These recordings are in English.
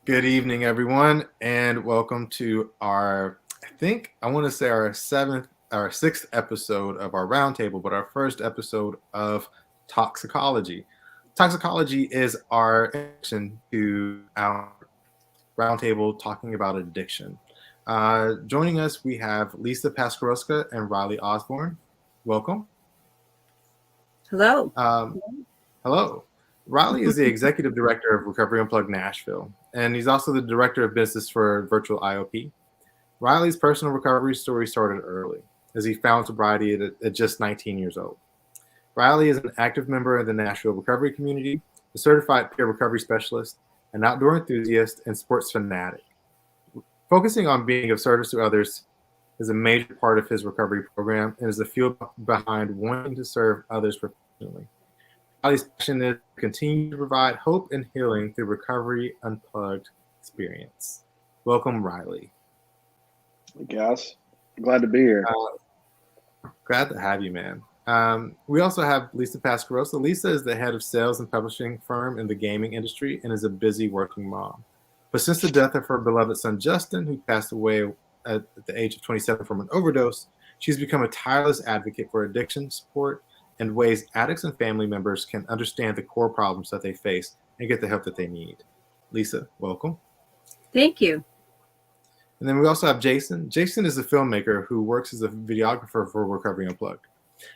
Good evening, everyone, and welcome to our sixth episode of our roundtable, but our first episode of Toxicology. Toxicology is our introduction to our roundtable talking about addiction. Joining us, we have Lisa Pasquarosa and Riley Osborne. Welcome. Hello. Hello. Riley is the executive director of Recovery Unplugged Nashville, and he's also the director of business for Virtual IOP. Riley's personal recovery story started early, as he found sobriety at just 19 years old. Riley is an active member of the Nashville recovery community, a certified peer recovery specialist, an outdoor enthusiast, and sports fanatic. Focusing on being of service to others is a major part of his recovery program and is the fuel behind wanting to serve others professionally. Riley's passion is to continue to provide hope and healing through Recovery Unplugged experience. Welcome, Riley. Hey guys, glad to be here. Glad to have you, man. We also have Lisa Pasquarosa. Lisa is the head of sales and publishing firm in the gaming industry and is a busy working mom. But since the death of her beloved son, Justin, who passed away at the age of 27 from an overdose, she's become a tireless advocate for addiction support and ways addicts and family members can understand the core problems that they face and get the help that they need. Lisa, welcome. Thank you. And then we also have Jason. Jason is a filmmaker who works as a videographer for Recovery Unplugged.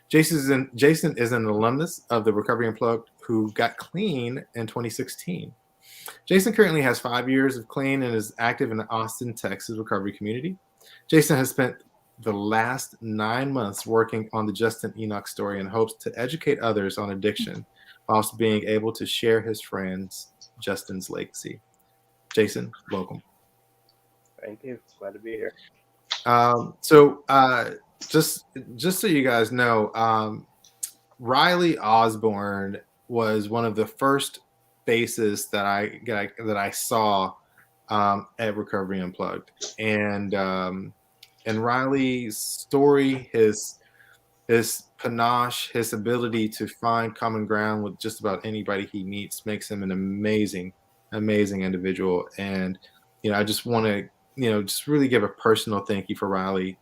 Jason is an alumnus of the Recovery Unplugged who got clean in 2016. Jason currently has 5 years of clean and is active in the Austin, Texas recovery community. Jason has spent the last 9 months working on the Justin Enoch story in hopes to educate others on addiction whilst being able to share his friends Justin's legacy. Jason, welcome. Thank you. Glad to be here. Just so you guys know, Riley Osborne was one of the first faces that I saw at Recovery Unplugged, and Riley's story, his panache, his ability to find common ground with just about anybody he meets makes him an amazing individual. And I just want to just really give a personal thank you to Riley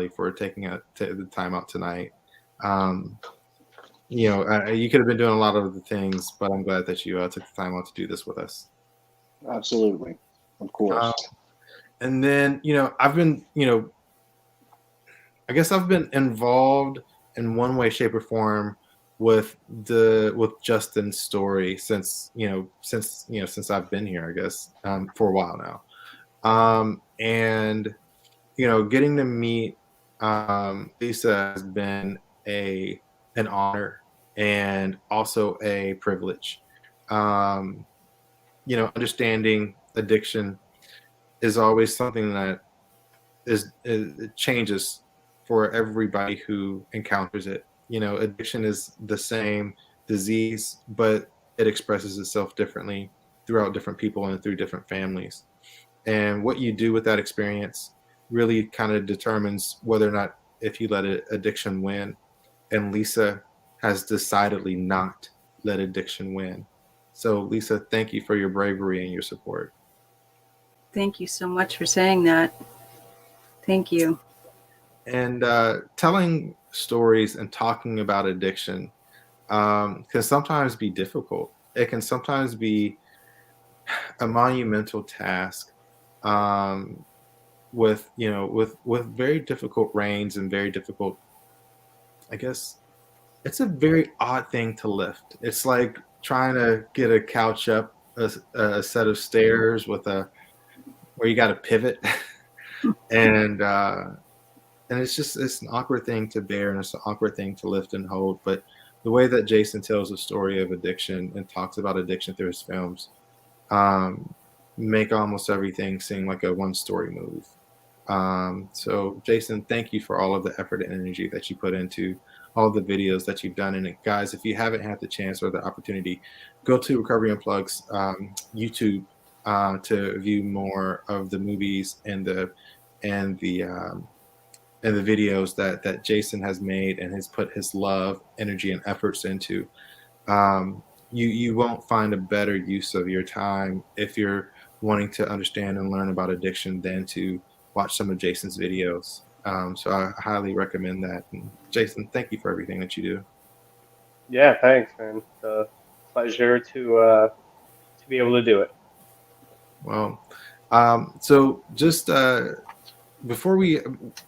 for taking the time out tonight. You could have been doing a lot of other things, but I'm glad that you took the time out to do this with us. Absolutely, of course. And then I've been I guess I've been involved in one way, shape, or form with Justin's story since I've been here, I guess, for a while now. And getting to meet Lisa has been an honor and also a privilege. Understanding addiction is always something that it changes for everybody who encounters it. Addiction is the same disease, but it expresses itself differently throughout different people and through different families. And what you do with that experience really kind of determines whether or not if you let addiction win. And Lisa has decidedly not let addiction win. So Lisa, thank you for your bravery and your support. Thank you so much for saying that. Thank you. And telling stories and talking about addiction can sometimes be difficult. It can sometimes be a monumental task with very difficult reins and very difficult, I guess it's a very odd thing to lift. It's like trying to get a couch up a set of stairs where you got to pivot and it's an awkward thing to bear, and it's an awkward thing to lift and hold. But the way that Jason tells the story of addiction and talks about addiction through his films make almost everything seem like a one-story move. So Jason, thank you for all of the effort and energy that you put into all the videos that you've done. And guys, if you haven't had the chance or the opportunity, go to Recovery Unplugged's YouTube to view more of the movies and the videos that Jason has made and has put his love, energy, and efforts into. You won't find a better use of your time if you're wanting to understand and learn about addiction than to watch some of Jason's videos. So I highly recommend that. And Jason, thank you for everything that you do. Yeah, thanks, man. It's a pleasure to be able to do it. Well, so just before we're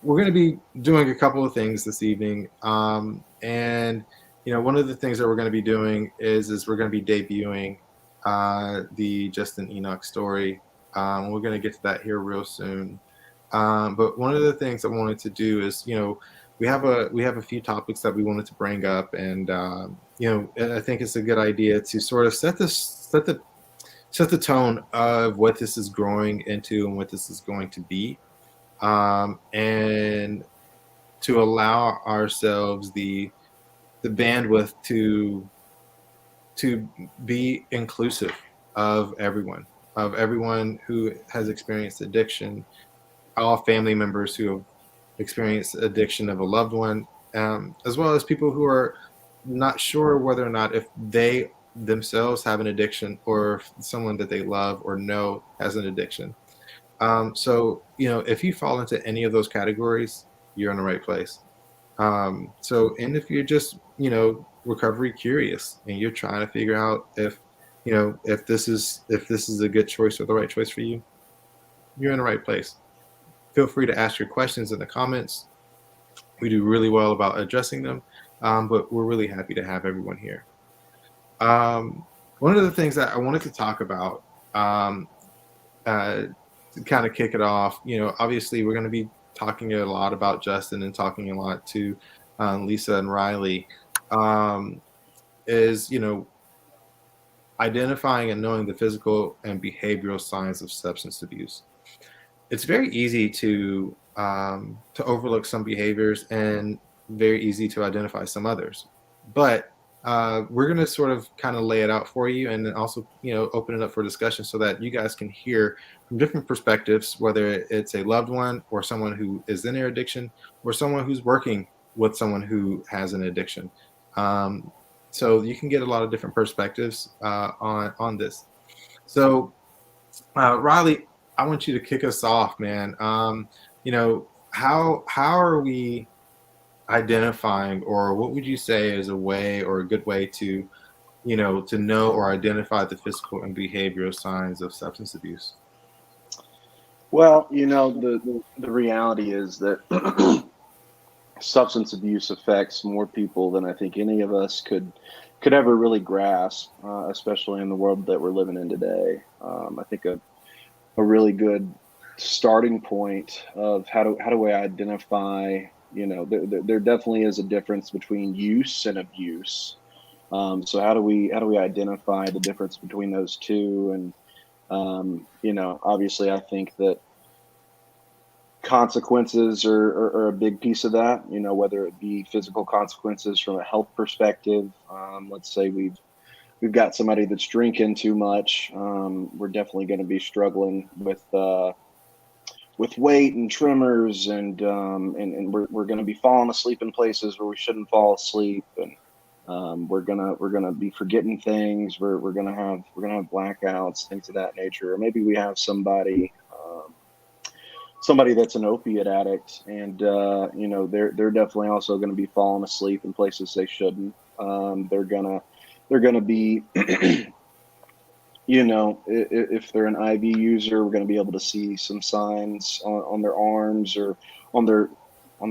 going to be doing a couple of things this evening, and one of the things that we're going to be doing is we're going to be debuting the Justin Enoch story. We're going to get to that here real soon. But one of the things I wanted to do is, we have a few topics that we wanted to bring up, and and I think it's a good idea to sort of set the tone of what this is growing into and what this is going to be, and to allow ourselves the bandwidth to be inclusive of everyone who has experienced addiction, all family members who have experienced addiction of a loved one, as well as people who are not sure whether or not if they themselves have an addiction or if someone that they love or know has an addiction. So, if you fall into any of those categories, you're in the right place. And if you're just, recovery curious and you're trying to figure out if this is a good choice or the right choice for you, you're in the right place. Feel free to ask your questions in the comments. We do really well about addressing them, but we're really happy to have everyone here. One of the things that I wanted to talk about, to kind of kick it off, obviously we're going to be talking a lot about Justin and talking a lot to Lisa and Riley, is, identifying and knowing the physical and behavioral signs of substance abuse. It's very easy to overlook some behaviors and very easy to identify some others. But we're going to sort of kind of lay it out for you, and then also, open it up for discussion so that you guys can hear from different perspectives, whether it's a loved one or someone who is in their addiction or someone who's working with someone who has an addiction. So you can get a lot of different perspectives on this. So Riley, I want you to kick us off, man. How are we identifying, or what would you say is a way or a good way to know or identify the physical and behavioral signs of substance abuse? Well, the reality is that substance abuse affects more people than I think any of us could ever really grasp, especially in the world that we're living in today. I think a really good starting point of how do I identify, there definitely is a difference between use and abuse. So how do we identify the difference between those two? And obviously I think that consequences are a big piece of that, whether it be physical consequences from a health perspective. Let's say we've got somebody that's drinking too much. We're definitely going to be struggling with weight and tremors, and we're going to be falling asleep in places where we shouldn't fall asleep, and we're gonna be forgetting things. We're gonna have blackouts, things of that nature. Or maybe we have somebody that's an opiate addict, and they're definitely also going to be falling asleep in places they shouldn't. They're gonna be if they're an IV user, we're going to be able to see some signs on their arms or on their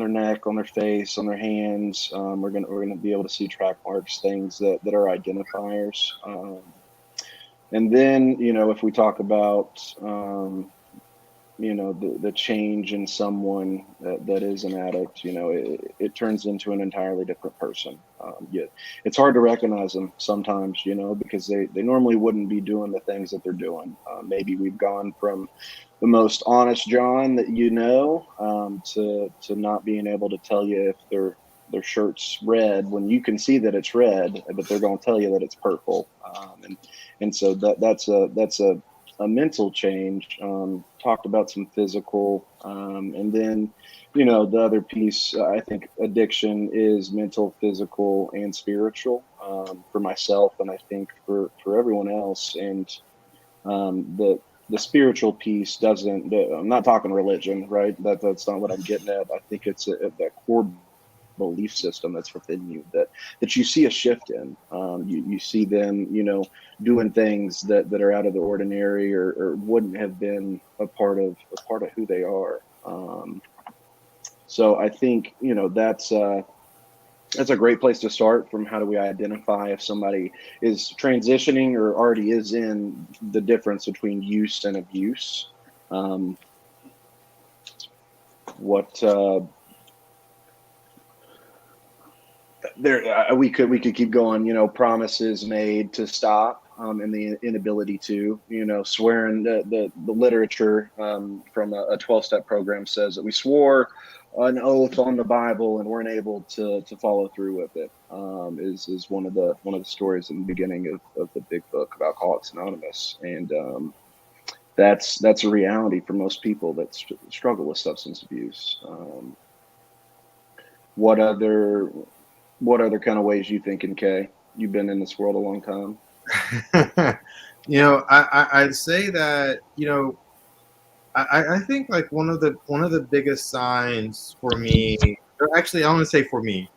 neck, on their face, on their hands. We're gonna be able to see track marks, things that are identifiers. And then if we talk about the change in someone that is an addict, it turns into an entirely different person. Yet it's hard to recognize them sometimes, because they normally wouldn't be doing the things that they're doing. Maybe we've gone from the most honest John that to not being able to tell you if their shirt's red when you can see that it's red, but they're going to tell you that it's purple. And so that's a mental change. Talked about some physical, and then the other piece, I think addiction is mental, physical, and spiritual, for myself, and I think for everyone else. And the spiritual piece doesn't. I'm not talking religion, right? That's not what I'm getting at. I think it's that core belief system that's within you that you see a shift in. You see them, doing things that are out of the ordinary or wouldn't have been a part of who they are. So I think that's a great place to start. From how do we identify if somebody is transitioning or already is in the difference between use and abuse. We could keep going. Promises made to stop, and the inability to. Swearing. The literature from a 12-step program says that we swore an oath on the Bible and weren't able to follow through with it. Is one of the stories in the beginning of the big book of Alcoholics Anonymous, and that's a reality for most people that struggle with substance abuse. What other kind of ways you thinking, Kay? You've been in this world a long time. I'd say that, I think like one of the biggest signs for me, or actually I want to say for me,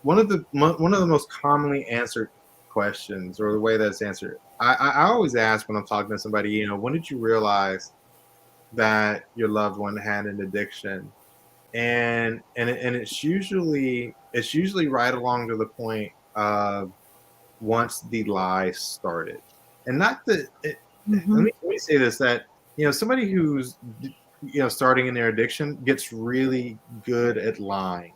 one of the most commonly answered questions, or the way that's answered, I always ask when I'm talking to somebody, when did you realize that your loved one had an addiction? And it's usually right along to the point of once the lie started. And not that let me say this, that somebody who's starting in their addiction gets really good at lying,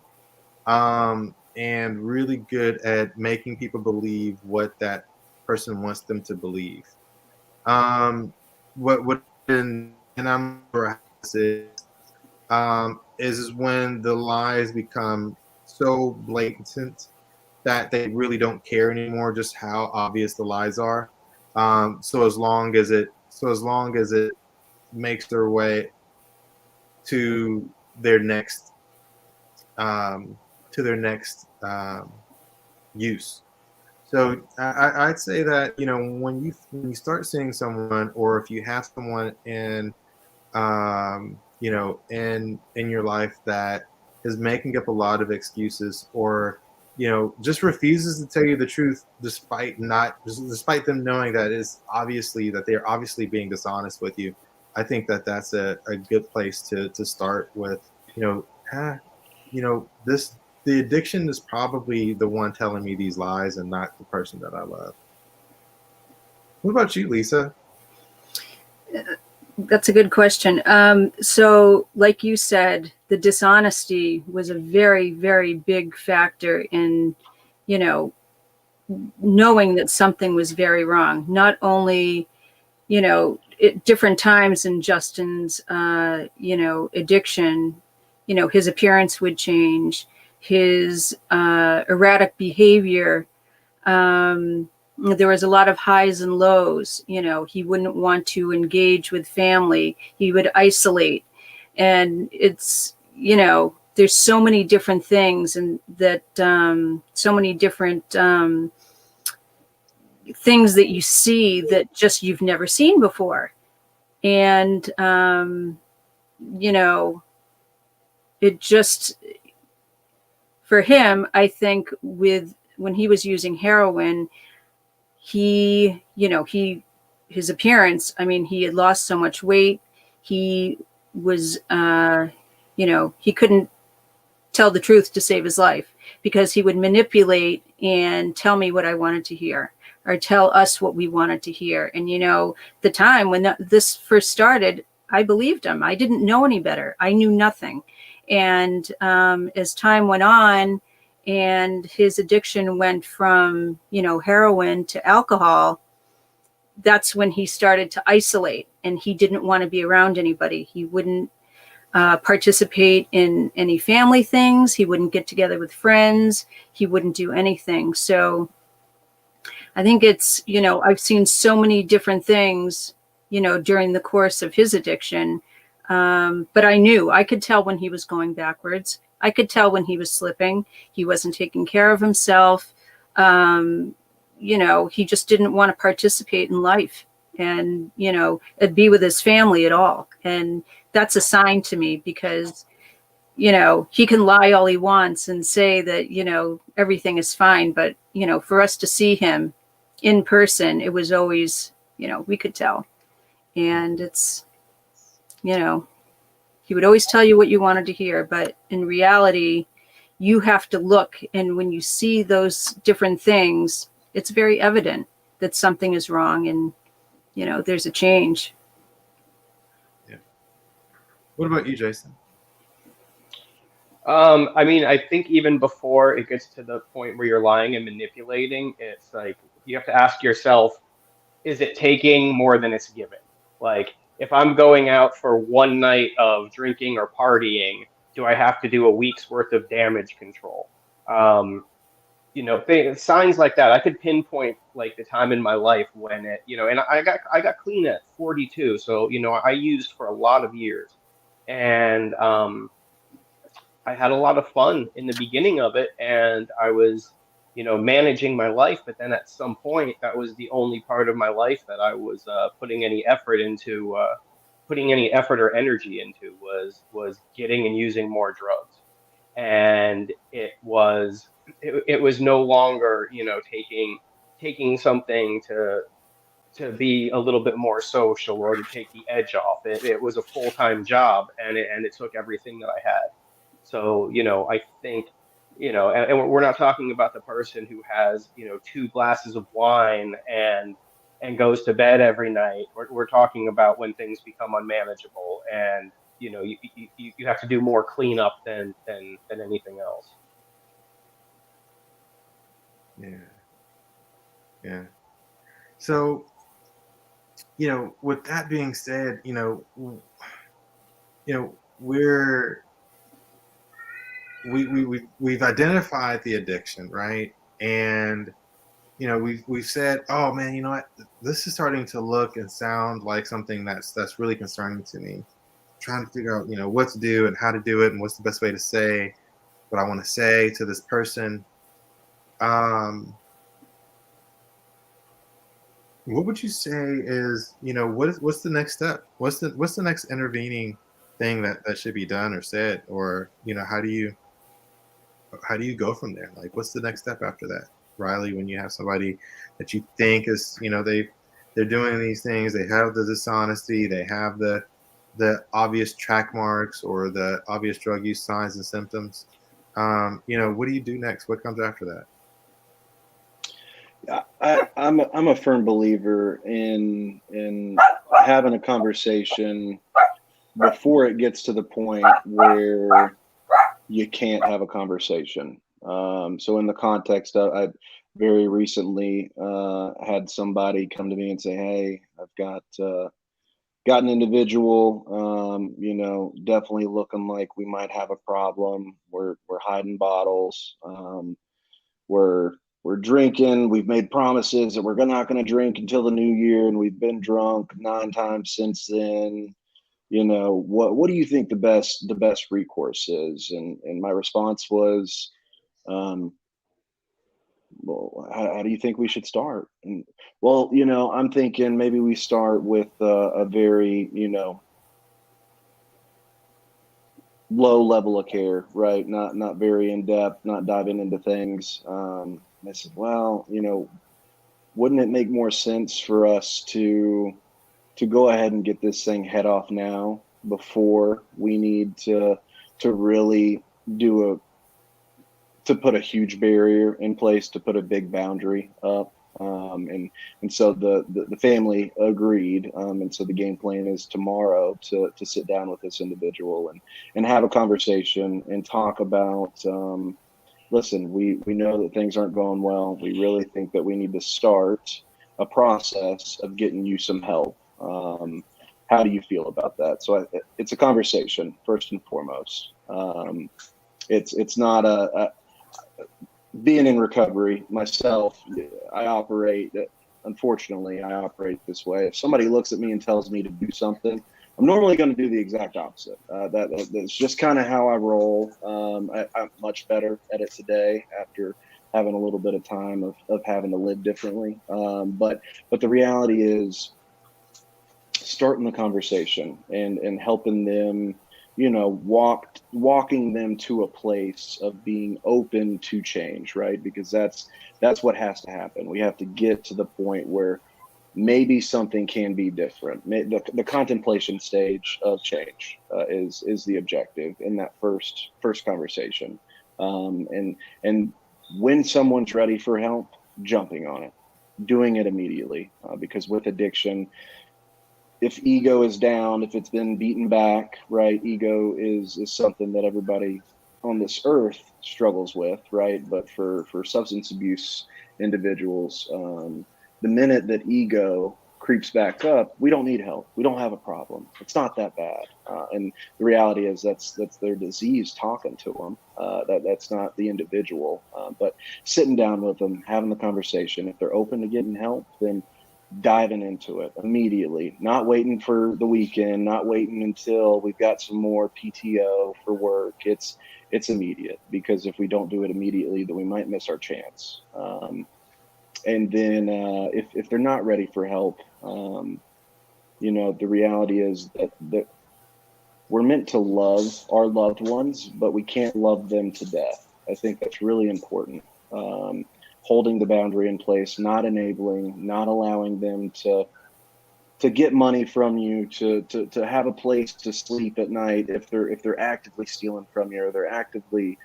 and really good at making people believe what that person wants them to believe. What and I'm is when the lies become so blatant that they really don't care anymore just how obvious the lies are. So as long as it makes their way to their next use. So I'd say that when you start seeing someone, or if you have someone in in your life that is making up a lot of excuses, or just refuses to tell you the truth despite them knowing that they're obviously being dishonest with you, I think that that's a good place to start with. The addiction is probably the one telling me these lies, and not the person that I love. What about you, Lisa? That's a good question. So like you said, the dishonesty was a very, very big factor in, knowing that something was very wrong. Not only, at different times in Justin's, addiction, his appearance would change, his erratic behavior. There was a lot of highs and lows. He wouldn't want to engage with family. He would isolate. And it's, there's so many different things, and that so many different things that you see that just you've never seen before. And, it just, for him, I think when he was using heroin, his appearance, he had lost so much weight. He was, he couldn't tell the truth to save his life, because he would manipulate and tell me what I wanted to hear, or tell us what we wanted to hear. And, the time when this first started, I believed him. I didn't know any better. I knew nothing. And as time went on, and his addiction went from, heroin to alcohol, that's when he started to isolate, and he didn't want to be around anybody. He wouldn't participate in any family things. He wouldn't get together with friends. He wouldn't do anything. So I think it's, I've seen so many different things, during the course of his addiction. But I could tell when he was going backwards. I could tell when he was slipping. He wasn't taking care of himself. He just didn't want to participate in life. and, be with his family at all. And that's a sign to me, because, he can lie all he wants and say that, everything is fine. But, for us to see him in person, it was always, we could tell. And it's, he would always tell you what you wanted to hear. But in reality, you have to look. And when you see those different things, it's very evident that something is wrong, and, there's a change. Yeah. What about you, Jason? I mean, I think even before it gets to the point where you're lying and manipulating, it's like you have to ask yourself, is it taking more than it's giving? Like, if I'm going out for one night of drinking or partying, do I have to do a week's worth of damage control? Signs like that. I could pinpoint like the time in my life when it, and I got clean at 42, so I used for a lot of years, and I had a lot of fun in the beginning of it, and I was, managing my life. But then at some point, that was the only part of my life that I was putting any effort into, putting any effort or energy into was getting and using more drugs. And it was no longer, taking something to be a little bit more social or to take the edge off. It was a full-time job, and it took everything that I had. So, I think, and we're not talking about the person who has, two glasses of wine and goes to bed every night. We're talking about when things become unmanageable, and, you have to do more cleanup than anything else. Yeah. Yeah. So, with that being said, we've identified the addiction, right? And we've said, oh man, you know what? This is starting to look and sound like something that's really concerning to me. Trying to figure out, what to do and how to do it, and what's the best way to say what I want to say to this person. What would you say is, what's the next step? What's the next intervening thing that should be done or said, or how do you go from there? Like, what's the next step after that, Riley? When you have somebody that you think is, they're doing these things, they have the dishonesty, they have the obvious track marks or the obvious drug use signs and symptoms. What do you do next? What comes after that? I'm a firm believer in having a conversation before it gets to the point where you can't have a conversation. So in the context of, I very recently had somebody come to me and say, "Hey, I've got an individual, definitely looking like we might have a problem. We're hiding bottles. We're drinking. We've made promises that we're not going to drink until the new year, and we've been drunk 9 times since then. What do you think the best recourse is?" And my response was, well, how do you think we should start? And, well, I'm thinking maybe we start with a very, low level of care, right? Not very in depth, not diving into things. I said, well, wouldn't it make more sense for us to go ahead and get this thing head off now before we need to really to put a huge barrier in place, to put a big boundary up. And so the family agreed. And so the game plan is tomorrow to sit down with this individual and have a conversation and talk about, listen, we know that things aren't going well. We really think that we need to start a process of getting you some help. How do you feel about that? So it's a conversation first and foremost. It's not being in recovery myself. Unfortunately, I operate this way. If somebody looks at me and tells me to do something, I'm normally going to do the exact opposite. That's just kind of how I roll. I'm much better at it today after having a little bit of time of having to live differently. But the reality is, starting the conversation and helping them, walking them to a place of being open to change, right? Because that's what has to happen. We have to get to the point where maybe something can be different. The contemplation stage of change is the objective in that first conversation, and when someone's ready for help, jumping on it, doing it immediately, because with addiction, if ego is down, if it's been beaten back, right? Ego is something that everybody on this earth struggles with, right? But for substance abuse individuals, the minute that ego creeps back up, we don't need help. We don't have a problem. It's not that bad. And the reality is that's their disease talking to them. That's not the individual. But sitting down with them, having the conversation, if they're open to getting help, then diving into it immediately, not waiting for the weekend, not waiting until we've got some more PTO for work. It's immediate, because if we don't do it immediately, then we might miss our chance. And then if they're not ready for help, the reality is that we're meant to love our loved ones, but we can't love them to death. I think that's really important. Holding the boundary in place, not enabling, not allowing them to get money from you, to have a place to sleep at night if they're actively stealing from you, or they're actively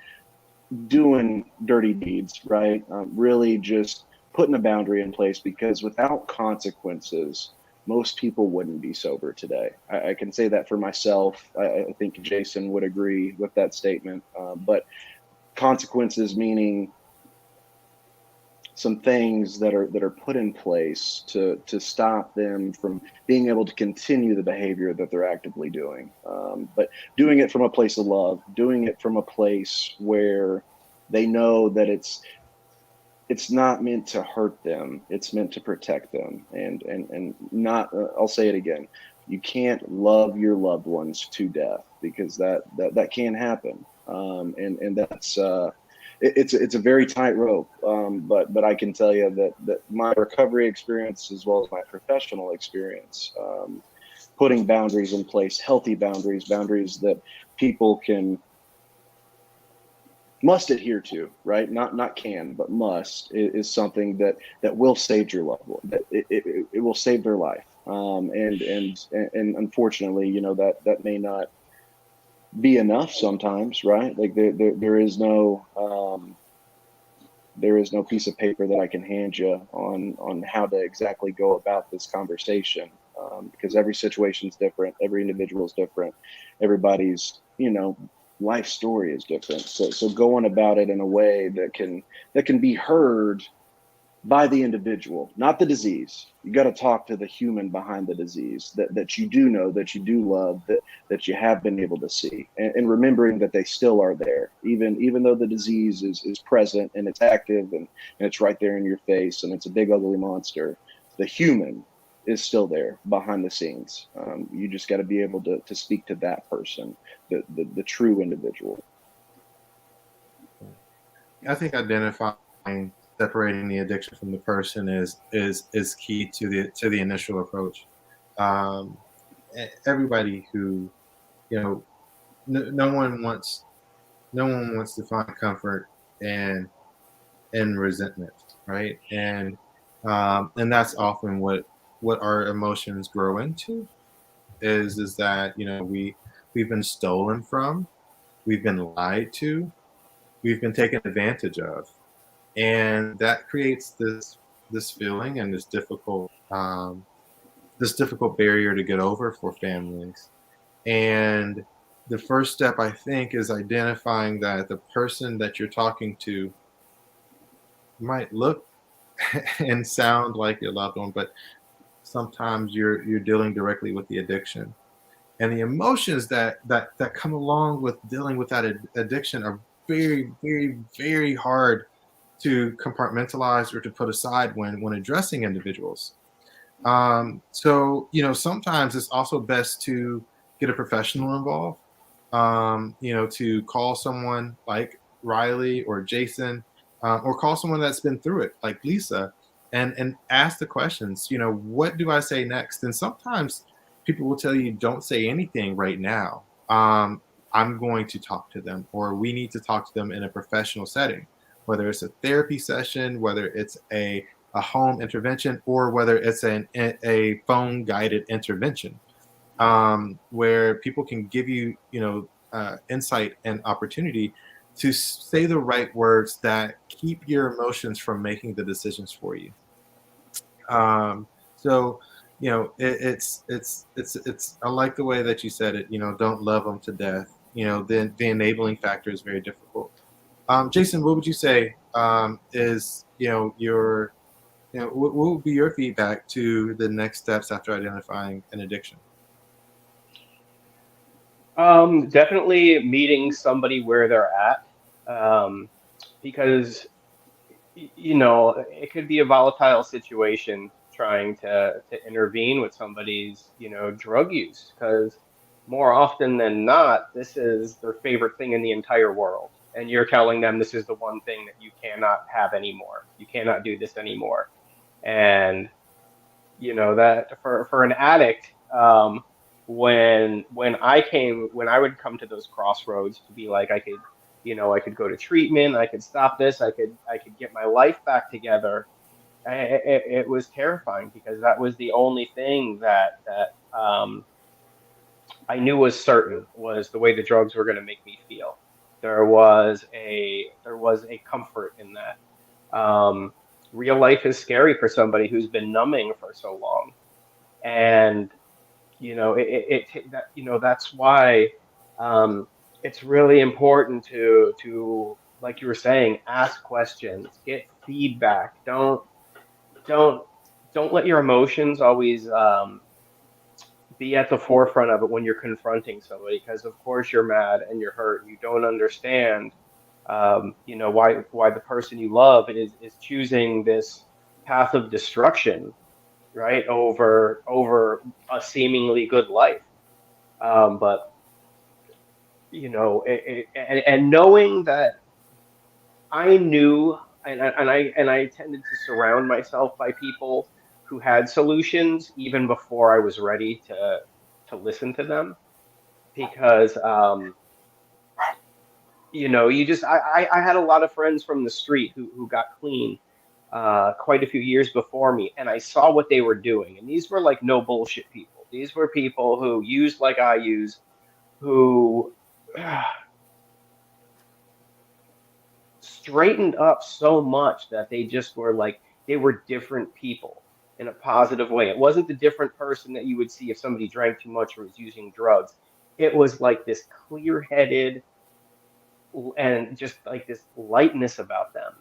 doing dirty deeds, right? Really just putting a boundary in place, because without consequences, most people wouldn't be sober today. I can say that for myself. I think Jason would agree with that statement. But consequences meaning some things that are put in place to stop them from being able to continue the behavior that they're actively doing. But doing it from a place of love, doing it from a place where they know that it's not meant to hurt them. It's meant to protect them. And not, I'll say it again, you can't love your loved ones to death, because that can happen. And that's, it's a very tight rope. But I can tell you that my recovery experience, as well as my professional experience, putting boundaries in place, healthy boundaries that people must adhere to, right? Not can, but must, is something that will save your loved one. That it will save their life. And unfortunately, that may not be enough sometimes, right? Like there is no piece of paper that I can hand you on how to exactly go about this conversation, because every situation is different, every individual is different, everybody's life story is different. So going about it in a way that can be heard by the individual, not the disease. You got to talk to the human behind the disease that you do know, that you do love, that you have been able to see, and remembering that they still are there, even though the disease is present and it's active and it's right there in your face and it's a big ugly monster. The human is still there behind the scenes. You just got to be able to speak to that person, the true individual. I think identifying, separating the addiction from the person is key to the initial approach. Everybody who, no one wants to find comfort in resentment, right? And that's often what our emotions grow into, is that we've been stolen from, we've been lied to, we've been taken advantage of, and that creates this feeling and this difficult barrier to get over for families. And the first step, I think, is identifying that the person that you're talking to might look and sound like your loved one, but sometimes you're dealing directly with the addiction, and the emotions that come along with dealing with that addiction are very, very, very hard to compartmentalize or to put aside when addressing individuals. So sometimes it's also best to get a professional involved. To call someone like Riley or Jason, or call someone that's been through it, like Lisa, and ask the questions. What do I say next? And sometimes people will tell you, don't say anything right now. I'm going to talk to them, or we need to talk to them in a professional setting, whether it's a therapy session, whether it's a home intervention, or whether it's a phone guided intervention, where people can give you, insight and opportunity to say the right words that keep your emotions from making the decisions for you. So, it's I like the way that you said it. Don't love them to death. The enabling factor is very difficult. Jason, what would you say is your what would be your feedback to the next steps after identifying an addiction? Definitely meeting somebody where they're at, because it could be a volatile situation trying to intervene with somebody's drug use, because more often than not, this is their favorite thing in the entire world, and you're telling them this is the one thing that you cannot have anymore. You cannot do this anymore, and that for an addict, when I would come to those crossroads to be like, I could go to treatment, I could stop this, I could get my life back together. It was terrifying, because that was the only thing that I knew was certain, was the way the drugs were going to make me feel. There was a comfort in that. Real life is scary for somebody who's been numbing for so long, and that's why it's really important to, like you were saying, ask questions, get feedback. Don't don't let your emotions always be at the forefront of it when you're confronting somebody, because of course you're mad and you're hurt. You don't understand, why the person you love is choosing this path of destruction, right, over a seemingly good life. But and knowing that I knew, and I tended to surround myself by people who had solutions even before I was ready to listen to them, because you just I had a lot of friends from the street who got clean quite a few years before me, and I saw what they were doing, and these were like no bullshit people. These were people who used like I use, who straightened up so much that they just were like, they were different people in a positive way. It wasn't the different person that you would see if somebody drank too much or was using drugs. It was like this clear-headed and just like this lightness about them.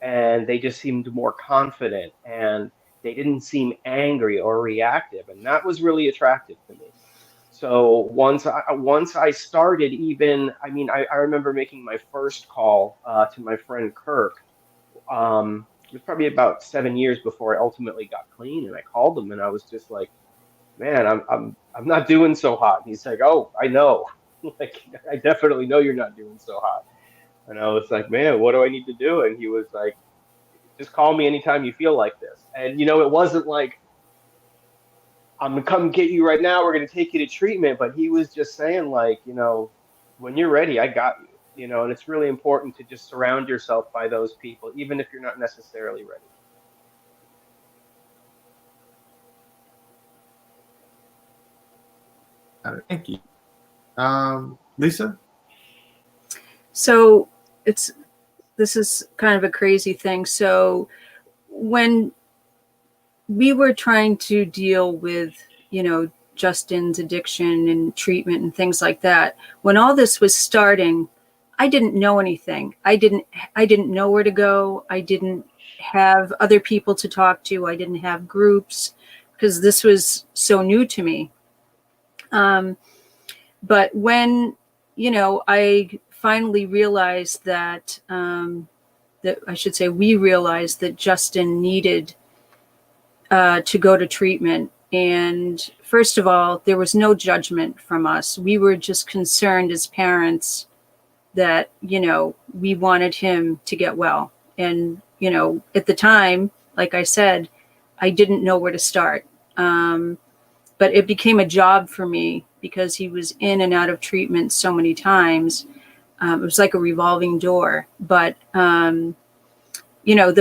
And they just seemed more confident, and they didn't seem angry or reactive. And that was really attractive to me. So once I started, even, I mean, I remember making my first call to my friend Kirk. It was probably about 7 years before I ultimately got clean, and I called him, and I was just like, "Man, I'm not doing so hot." And he's like, "Oh, I know, like I definitely know you're not doing so hot." And I was like, "Man, what do I need to do?" And he was like, "Just call me anytime you feel like this." And it wasn't like, "I'm gonna come get you right now. We're gonna take you to treatment." But he was just saying, like, when you're ready, I got you. And it's really important to just surround yourself by those people, even if you're not necessarily ready. Thank you. Lisa? So this is kind of a crazy thing. So when we were trying to deal with, Justin's addiction and treatment and things like that, when all this was starting, I didn't know anything. I didn't know where to go. I didn't have other people to talk to. I didn't have groups, because this was so new to me. But when, I finally realized that, we realized that Justin needed to go to treatment. And first of all, there was no judgment from us. We were just concerned as parents that, we wanted him to get well. And, at the time, like I said, I didn't know where to start. but it became a job for me because he was in and out of treatment so many times. It was like a revolving door. But, the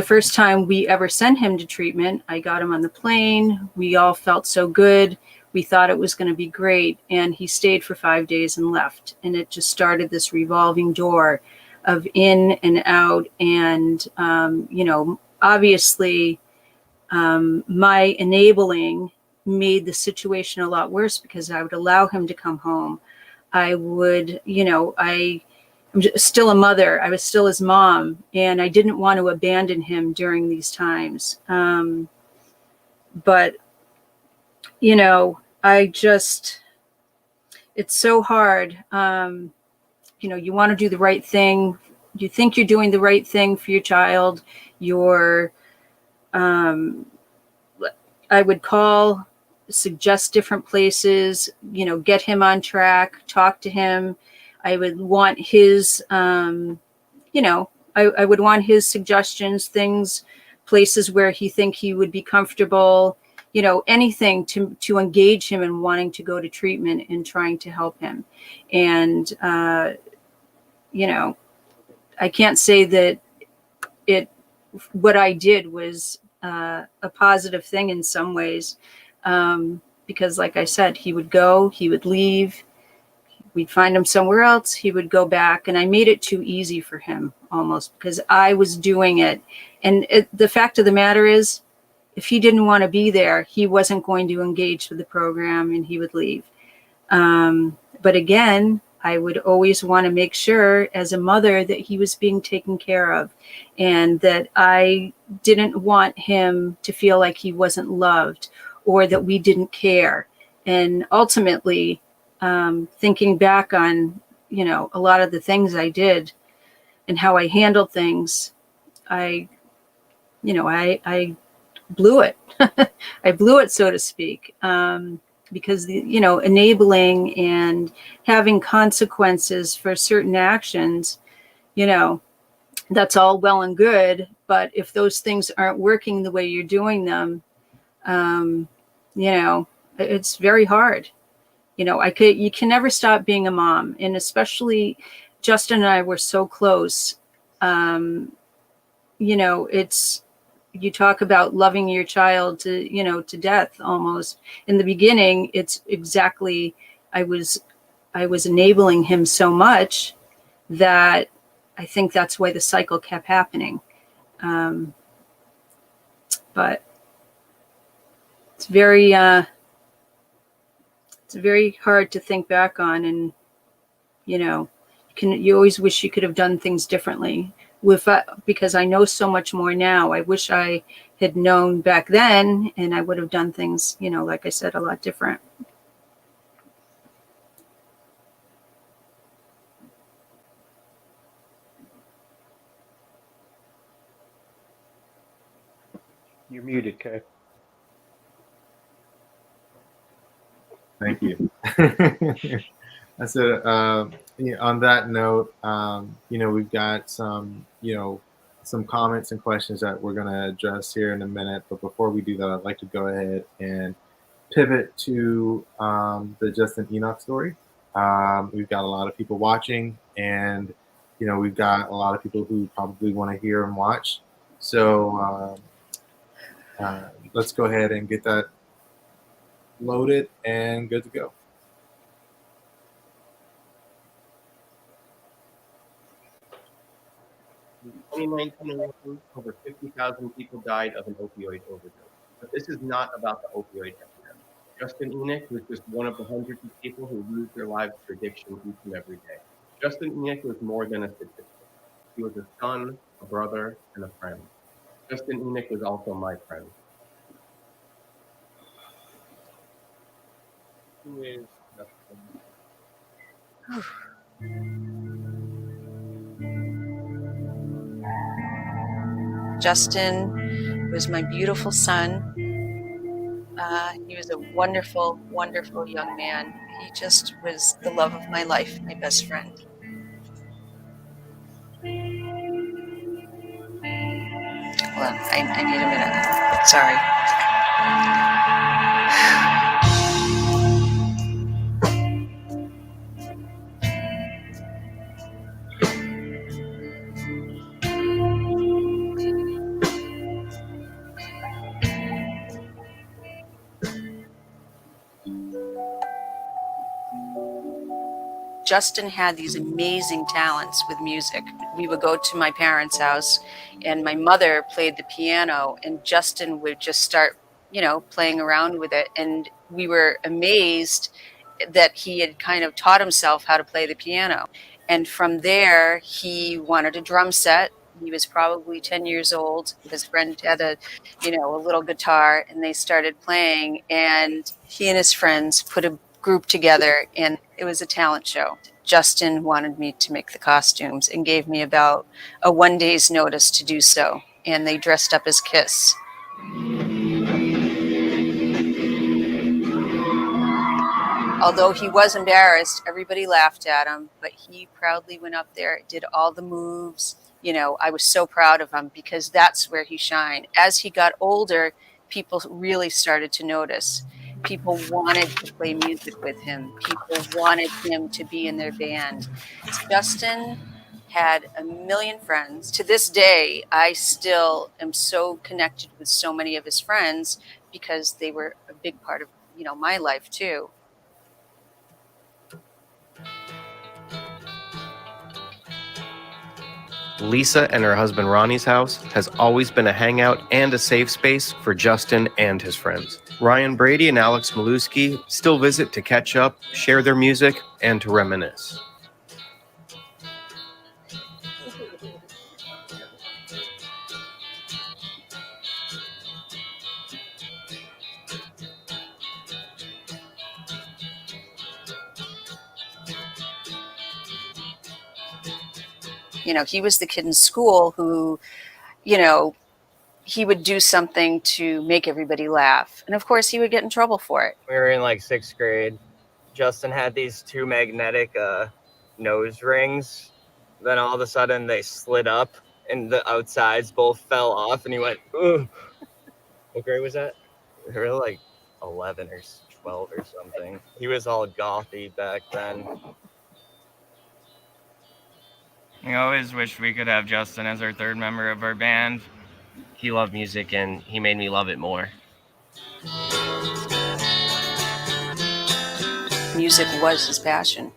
first time we ever sent him to treatment, I got him on the plane. We all felt so good. We thought it was going to be great. And he stayed for 5 days and left. And it just started this revolving door of in and out. And, obviously, my enabling made the situation a lot worse because I would allow him to come home. I would, I'm still a mother. I was still his mom, and I didn't want to abandon him during these times. But, it's so hard. You want to do the right thing. You think you're doing the right thing for your child. I would call, suggest different places, get him on track, talk to him. I would want his, I would want his suggestions, things, places where he would be comfortable, anything to engage him in wanting to go to treatment and trying to help him. And, I can't say that what I did was a positive thing in some ways, because like I said, he would go, he would leave, we'd find him somewhere else, he would go back, and I made it too easy for him almost because I was doing it. And the fact of the matter is, if he didn't want to be there, he wasn't going to engage with the program and he would leave. But again, I would always want to make sure as a mother that he was being taken care of and that I didn't want him to feel like he wasn't loved or that we didn't care. And ultimately, thinking back on, a lot of the things I did and how I handled things, I blew it. I blew it, so to speak. Because enabling and having consequences for certain actions, that's all well and good. But if those things aren't working the way you're doing them, it's very hard. You can never stop being a mom, and especially Justin and I were so close. You talk about loving your child to death almost. In the beginning, it's exactly, I was enabling him so much that I think that's why the cycle kept happening. But it's very hard to think back on, and you always wish you could have done things differently. Because I know so much more now. I wish I had known back then, and I would have done things, like I said, a lot different. You're muted, Kay. Thank you. I said, on that note, we've got some comments and questions that we're going to address here in a minute. But before we do that, I'd like to go ahead and pivot to the Justin Enoch story. We've got a lot of people watching, and we've got a lot of people who probably want to hear and watch. So let's go ahead and get that loaded and good to go. In 2019, over 50,000 people died of an opioid overdose. But this is not about the opioid epidemic. Justin Enoch was just one of the hundreds of people who lose their lives to addiction each and every day. Justin Enoch was more than a statistic. He was a son, a brother, and a friend. Justin Enoch was also my friend. Who is Justin? Justin was my beautiful son. He was a wonderful, wonderful young man. He just was the love of my life, my best friend. Hold on, I need a minute. Sorry. Justin had these amazing talents with music. We would go to my parents' house and my mother played the piano and Justin would just start, playing around with it. And we were amazed that he had kind of taught himself how to play the piano. And from there, he wanted a drum set. He was probably 10 years old. His friend had a little guitar and they started playing, and he and his friends put a group together and it was a talent show. Justin wanted me to make the costumes and gave me about a 1 day's notice to do so. And they dressed up as Kiss. Although he was embarrassed, everybody laughed at him, but he proudly went up there, did all the moves. I was so proud of him because that's where he shined. As he got older, people really started to notice. People wanted to play music with him. People wanted him to be in their band. Justin had a million friends. To this day, I still am so connected with so many of his friends because they were a big part of, my life too. Lisa and her husband Ronnie's house has always been a hangout and a safe space for Justin and his friends. Ryan Brady and Alex Maluski still visit to catch up, share their music, and to reminisce. He was the kid in school who, he would do something to make everybody laugh. And of course, he would get in trouble for it. We were in like 6th grade. Justin had these 2 magnetic nose rings. Then all of a sudden they slid up and the outsides both fell off. And he went, ugh. What grade was that? We were like 11 or 12 or something. He was all gothy back then. I always wish we could have Justin as our 3rd member of our band. He loved music and he made me love it more. Music was his passion.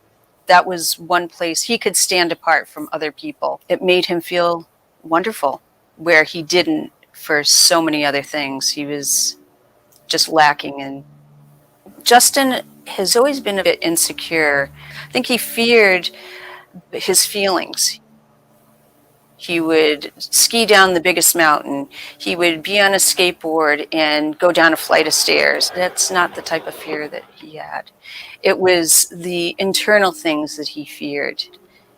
That was one place he could stand apart from other people. It made him feel wonderful, where he didn't for so many other things. He was just lacking. And Justin has always been a bit insecure. I think he feared his feelings. He would ski down the biggest mountain. He would be on a skateboard and go down a flight of stairs. That's not the type of fear that he had. It was the internal things that he feared.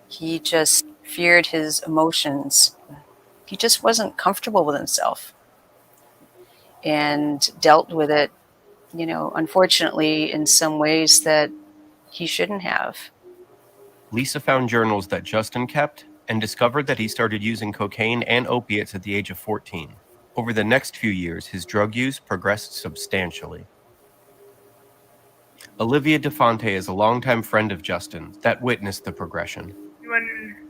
He just feared his emotions. He just wasn't comfortable with himself and dealt with it, unfortunately, in some ways that he shouldn't have. Lisa found journals that Justin kept and discovered that he started using cocaine and opiates at the age of 14. Over the next few years, his drug use progressed substantially. Olivia DeFonte is a longtime friend of Justin that witnessed the progression. When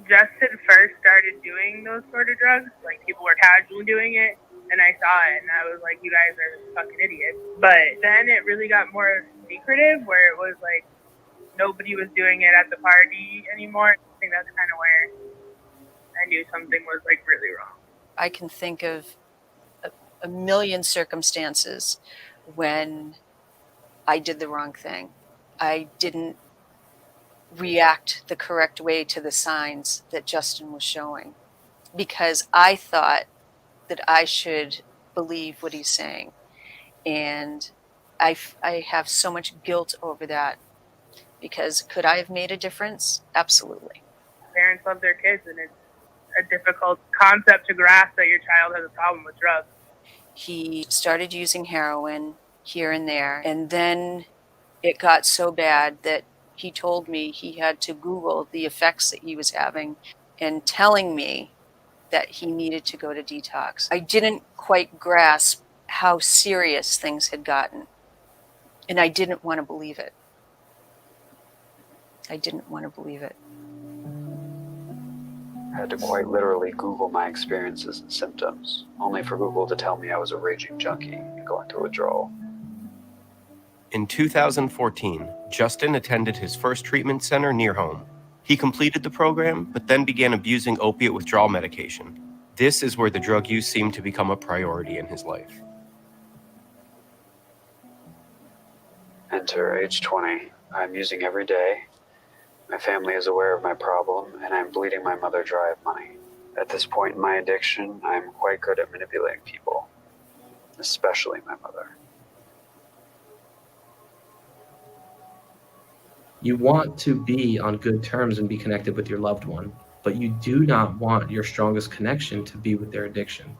Justin first started doing those sort of drugs, like people were casually doing it, and I saw it, and I was like, you guys are fucking idiots. But then it really got more secretive, where it was like, nobody was doing it at the party anymore. I think that's kind of where I knew something was like really wrong. I can think of a million circumstances when I did the wrong thing. I didn't react the correct way to the signs that Justin was showing because I thought that I should believe what he's saying. And I have so much guilt over that. Because could I have made a difference? Absolutely. Parents love their kids, and it's a difficult concept to grasp that your child has a problem with drugs. He started using heroin here and there, and then it got so bad that he told me he had to Google the effects that he was having and telling me that he needed to go to detox. I didn't quite grasp how serious things had gotten, and I didn't want to believe it. I didn't want to believe it. I had to quite literally Google my experiences and symptoms, only for Google to tell me I was a raging junkie and going through withdrawal. In 2014, Justin attended his first treatment center near home. He completed the program, but then began abusing opiate withdrawal medication. This is where the drug use seemed to become a priority in his life. Enter age 20. I'm using every day. My family is aware of my problem, and I'm bleeding my mother dry of money. At this point in my addiction, I'm quite good at manipulating people, especially my mother. You want to be on good terms and be connected with your loved one, but you do not want your strongest connection to be with their addiction.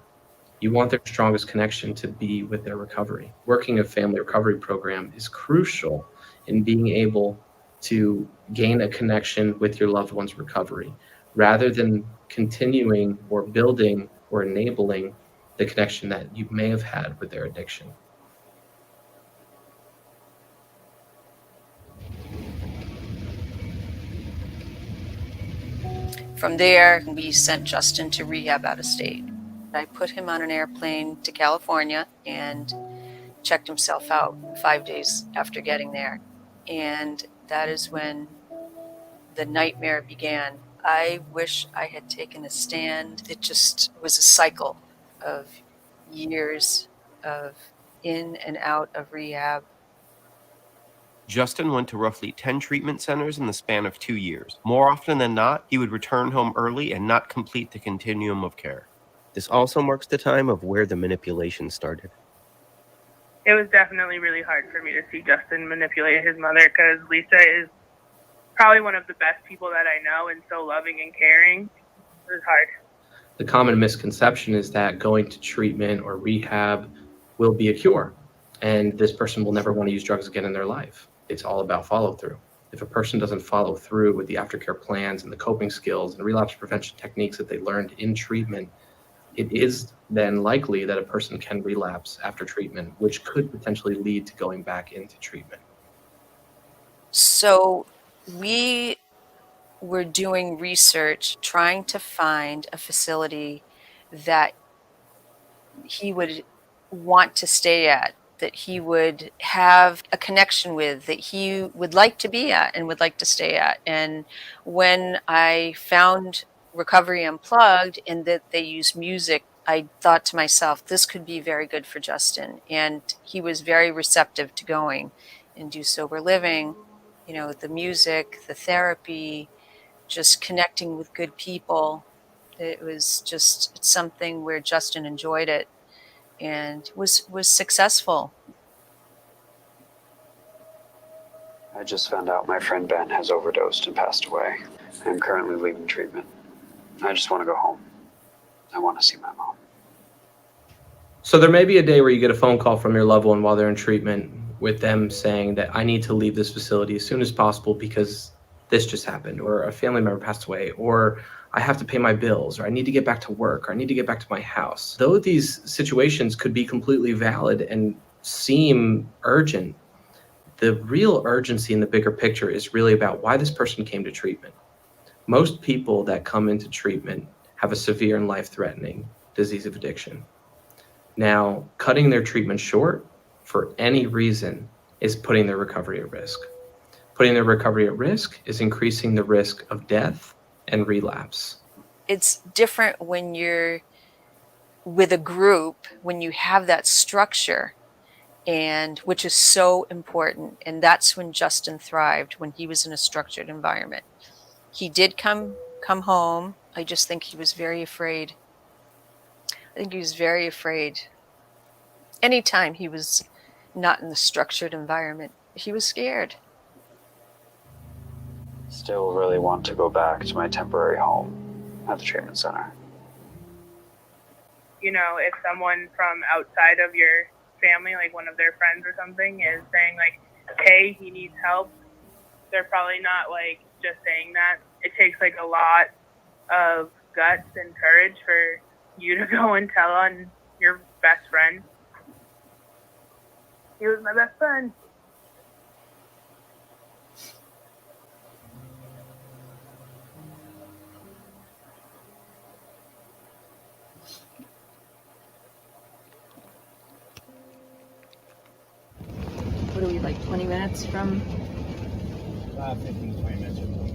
You want their strongest connection to be with their recovery. Working a family recovery program is crucial in being able to gain a connection with your loved one's recovery, rather than continuing or building or enabling the connection that you may have had with their addiction. From there, we sent Justin to rehab out of state. I put him on an airplane to California and checked himself out 5 days after getting there. And that is when the nightmare began. I wish I had taken a stand. It just was a cycle of years of in and out of rehab. Justin went to roughly 10 treatment centers in the span of 2 years. More often than not, he would return home early and not complete the continuum of care. This also marks the time of where the manipulation started. It was definitely really hard for me to see Justin manipulate his mother, because Lisa is probably one of the best people that I know, and so loving and caring. It was hard. The common misconception is that going to treatment or rehab will be a cure, and this person will never want to use drugs again in their life. It's all about follow through. If a person doesn't follow through with the aftercare plans and the coping skills and relapse prevention techniques that they learned in treatment, it is then likely that a person can relapse after treatment, which could potentially lead to going back into treatment. So we were doing research trying to find a facility that he would want to stay at, that he would have a connection with, that he would like to be at and would like to stay at. And when I found Recovery Unplugged and that they use music, I thought to myself, this could be very good for Justin. And he was very receptive to going and do sober living. You know, the music, the therapy, just connecting with good people. It was just something where Justin enjoyed it and was successful. I just found out my friend Ben has overdosed and passed away. I'm currently leaving treatment. I just want to go home. I want to see my mom. So there may be a day where you get a phone call from your loved one while they're in treatment with them saying that I need to leave this facility as soon as possible because this just happened, or a family member passed away, or I have to pay my bills, or I need to get back to work, or I need to get back to my house. Though these situations could be completely valid and seem urgent, the real urgency in the bigger picture is really about why this person came to treatment. Most people that come into treatment have a severe and life-threatening disease of addiction. Now, cutting their treatment short for any reason is putting their recovery at risk. Putting their recovery at risk is increasing the risk of death and relapse. It's different when you're with a group, when you have that structure, and which is so important. And that's when Justin thrived, when he was in a structured environment. He did come home. I just think he was very afraid. I think he was very afraid. Anytime he was not in the structured environment, he was scared. Still really want to go back to my temporary home at the treatment center. You know, if someone from outside of your family, like one of their friends or something, is saying like, hey, he needs help, they're probably not like just saying that. It takes like a lot of guts and courage for you to go and tell on your best friend. He was my best friend. What are we, like 20 minutes from 15, 20 minutes or more.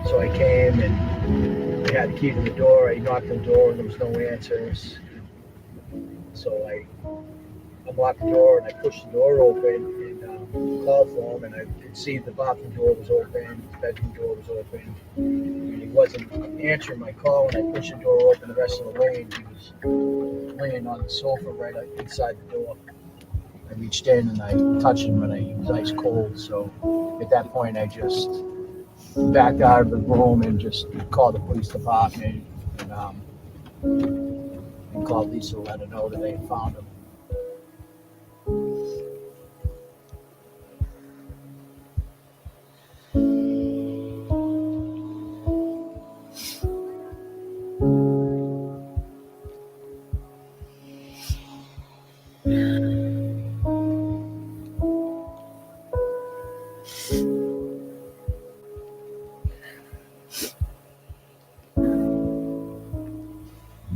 So I came and I had the key to the door. I knocked on the door and there was no answers. So I unlocked the door and I pushed the door open and called for him, and I could see the bathroom door was open, the bedroom door was open, and he wasn't answering my call. When I pushed the door open the rest of the way, and he was laying on the sofa right inside the door. I reached in and I touched him, and he was ice cold. So at that point, I just backed out of the room and just called the police department and called Lisa to let her know that they had found him.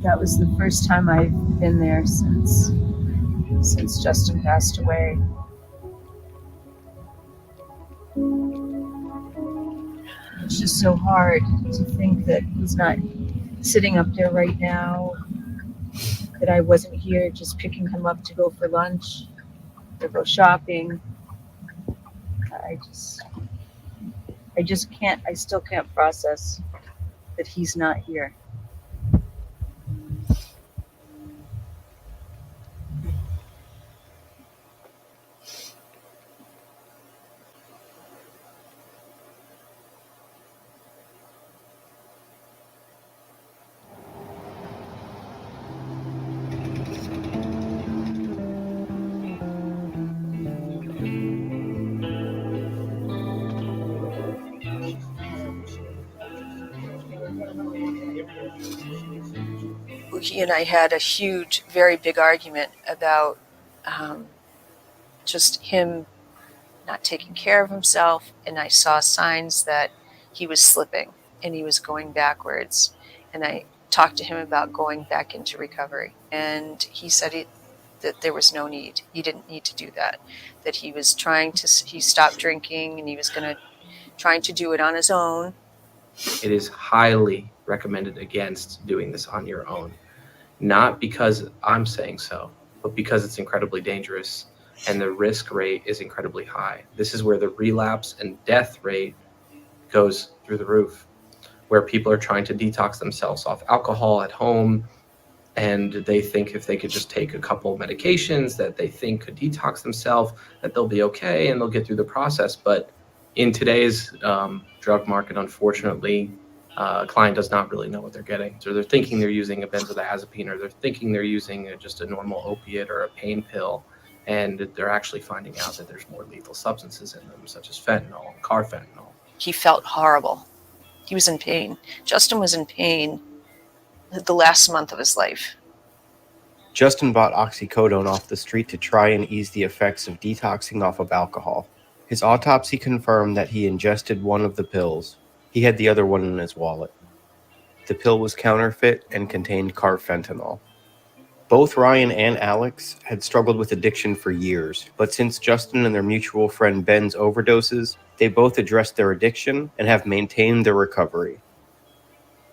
That was the first time I've been there since Justin passed away. It's just so hard to think that he's not sitting up there right now, that I wasn't here just picking him up to go for lunch or go shopping. I still can't process that he's not here. He and I had a huge, very big argument about just him not taking care of himself, and I saw signs that he was slipping and he was going backwards. And I talked to him about going back into recovery, and he said that there was no need. He didn't need to do that. That he was he stopped drinking and he was trying to do it on his own. It is highly recommended against doing this on your own. Not because I'm saying so, but because it's incredibly dangerous and the risk rate is incredibly high. This is where the relapse and death rate goes through the roof, where people are trying to detox themselves off alcohol at home, and they think if they could just take a couple medications that they think could detox themselves, that they'll be okay and they'll get through the process. But in today's drug market, unfortunately, a client does not really know what they're getting. So they're thinking they're using a benzodiazepine, or they're thinking they're using just a normal opiate or a pain pill, and they're actually finding out that there's more lethal substances in them, such as fentanyl and carfentanil. He felt horrible. He was in pain. Justin was in pain the last month of his life. Justin bought oxycodone off the street to try and ease the effects of detoxing off of alcohol. His autopsy confirmed that he ingested one of the pills. He had the other one in his wallet. The pill was counterfeit and contained carfentanil. Both Ryan and Alex had struggled with addiction for years, but since Justin and their mutual friend Ben's overdoses, they both addressed their addiction and have maintained their recovery.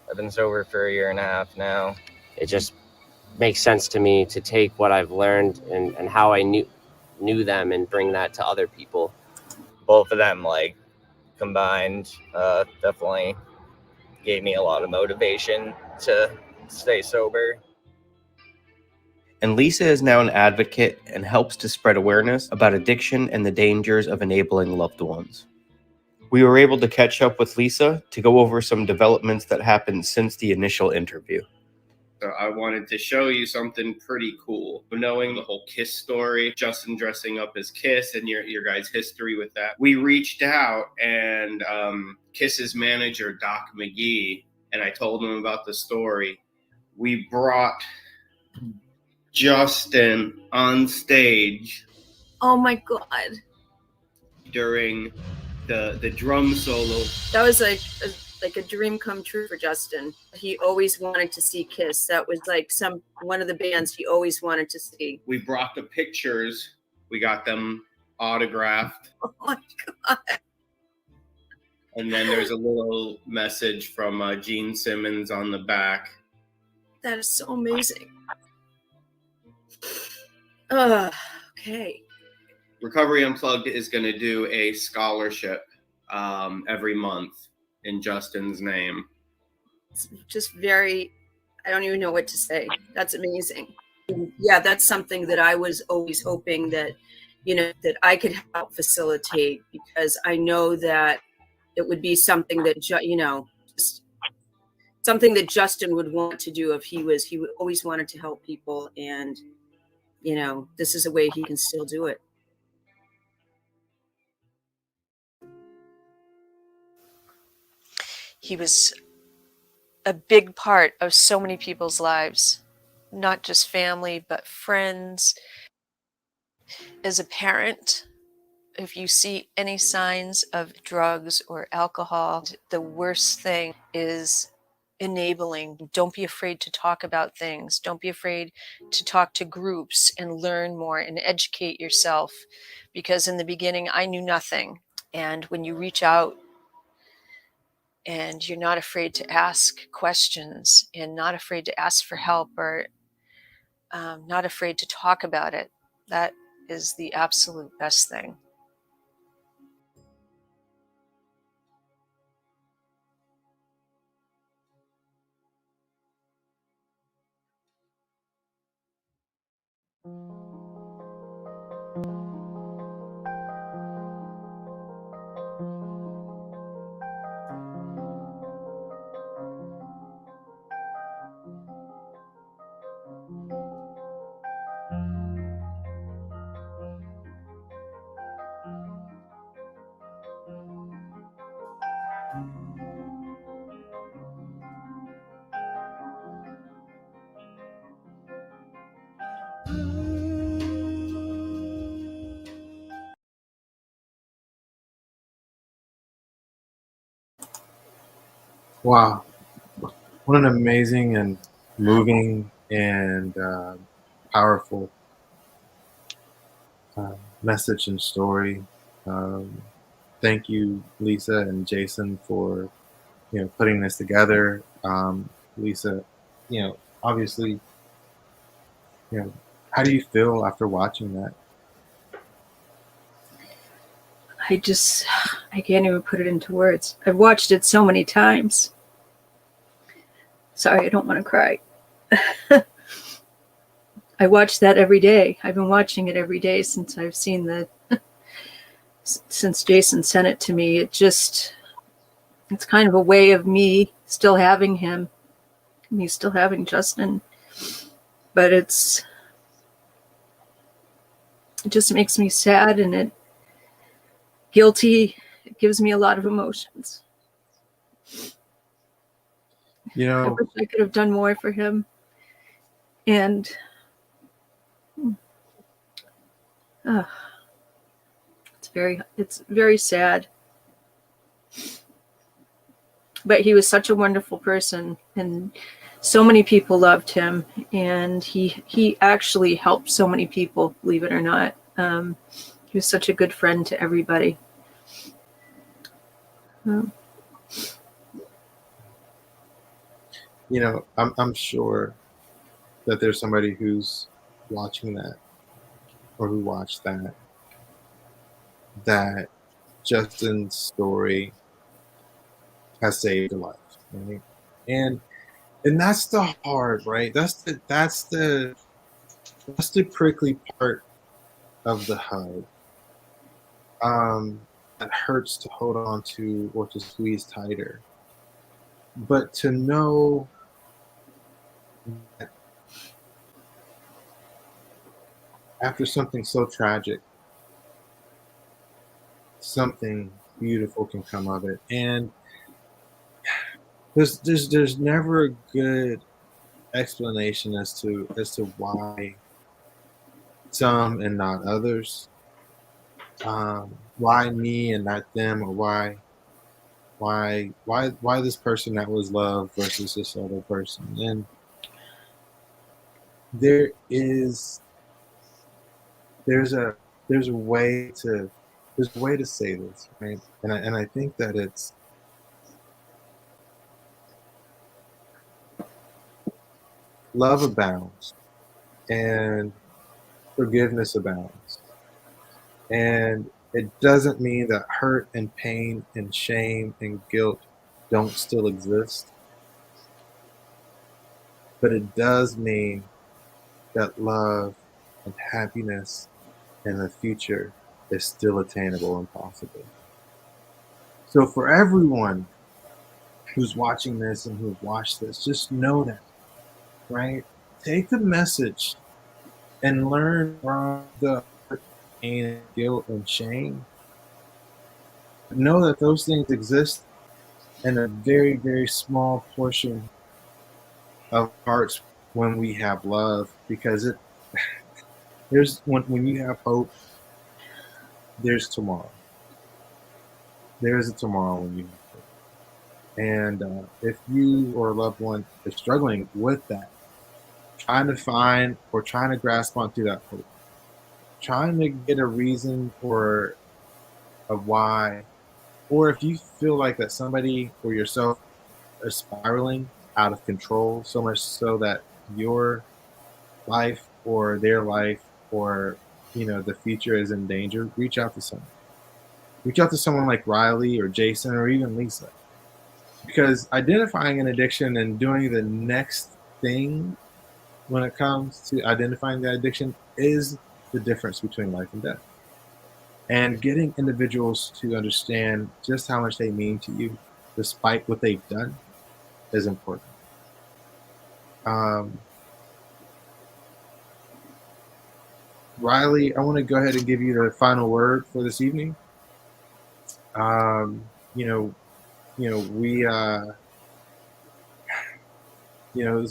I've been sober for 1.5 years now. It just makes sense to me to take what I've learned and how I knew them and bring that to other people. Both of them, combined, definitely gave me a lot of motivation to stay sober. And Lisa is now an advocate and helps to spread awareness about addiction and the dangers of enabling loved ones. We were able to catch up with Lisa to go over some developments that happened since the initial interview. So I wanted to show you something pretty cool. Knowing the whole Kiss story, Justin dressing up as Kiss, and your guys' history with that, we reached out and Kiss's manager, Doc McGee, and I told him about the story. We brought Justin on stage. Oh my God. During the drum solo. That was like a dream come true for Justin. He always wanted to see Kiss. That was like one of the bands he always wanted to see. We brought the pictures. We got them autographed. Oh my God. And then there's a little message from Gene Simmons on the back. That is so amazing. Okay. Recovery Unplugged is going to do a scholarship every month in Justin's name. It's just I don't even know what to say. That's amazing. Yeah, that's something that I was always hoping that, that I could help facilitate, because I know that it would be something that, just something that Justin would want to do if he would always wanted to help people. And, this is a way he can still do it. He was a big part of so many people's lives, not just family, but friends. As a parent, if you see any signs of drugs or alcohol, the worst thing is enabling. Don't be afraid to talk about things. Don't be afraid to talk to groups and learn more and educate yourself. Because in the beginning, I knew nothing. And when you reach out and you're not afraid to ask questions and not afraid to ask for help, or not afraid to talk about it, that is the absolute best thing. Wow. What an amazing and moving and powerful message and story. Thank you, Lisa and Jason, for putting this together. Lisa, obviously, how do you feel after watching that? I can't even put it into words. I've watched it so many times. Sorry, I don't want to cry. I watch that every day. I've been watching it every day since I've seen since Jason sent it to me. It's kind of a way of me still having him, me still having Justin. But it just makes me sad, and guilty. It gives me a lot of emotions. I wish I could have done more for him. And it's very sad. But he was such a wonderful person, and so many people loved him, and he actually helped so many people, believe it or not. He was such a good friend to everybody. I'm sure that there's somebody who's watching that, or who watched that Justin's story has saved a life, right? And that's the hard, right? That's the prickly part of the hug. That hurts to hold on to or to squeeze tighter. But to know that after something so tragic, something beautiful can come of it. And there's never a good explanation as to why some and not others. why me and not them, or why this person that was loved versus this other person. And there's a there's a way to say this, right? And I think that it's love abounds and forgiveness abounds. And it doesn't mean that hurt and pain and shame and guilt don't still exist, but it does mean that love and happiness and the future is still attainable and possible. So for everyone who's watching this and who've watched this, just know that, right? Take the message and learn from the hurt, pain, and guilt and shame. Know that those things exist in a very, very small portion of hearts when we have love, because there's when you have hope, there's tomorrow. There is a tomorrow when you have hope. And if you or a loved one is struggling with that, trying to find or trying to grasp onto that hope, trying to get a reason or a why, or if you feel like that somebody or yourself are spiraling out of control, so much so that your life or their life or the future is in danger, reach out to someone. Reach out to someone like Riley or Jason or even Lisa. Because identifying an addiction and doing the next thing when it comes to identifying that addiction is the difference between life and death. And getting individuals to understand just how much they mean to you, despite what they've done, is important. Riley, I want to go ahead and give you the final word for this evening. It's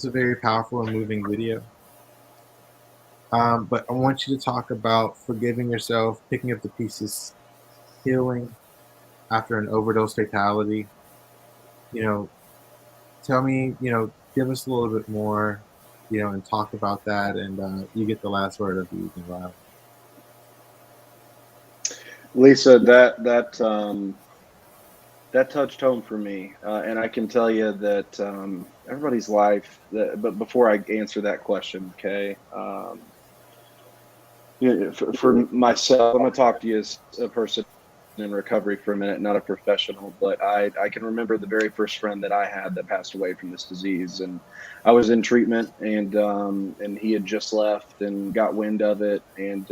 a very powerful and moving video. But I want you to talk about forgiving yourself, picking up the pieces, healing after an overdose fatality. Tell me, give us a little bit more, and talk about that. And you get the last word of the evening, Riley. Lisa, that touched home for me, and I can tell you that everybody's life. But before I answer that question, okay, for myself, I'm gonna talk to you as a person in recovery for a minute, not a professional. But I can remember the very first friend that I had that passed away from this disease, and I was in treatment, and he had just left and got wind of it, and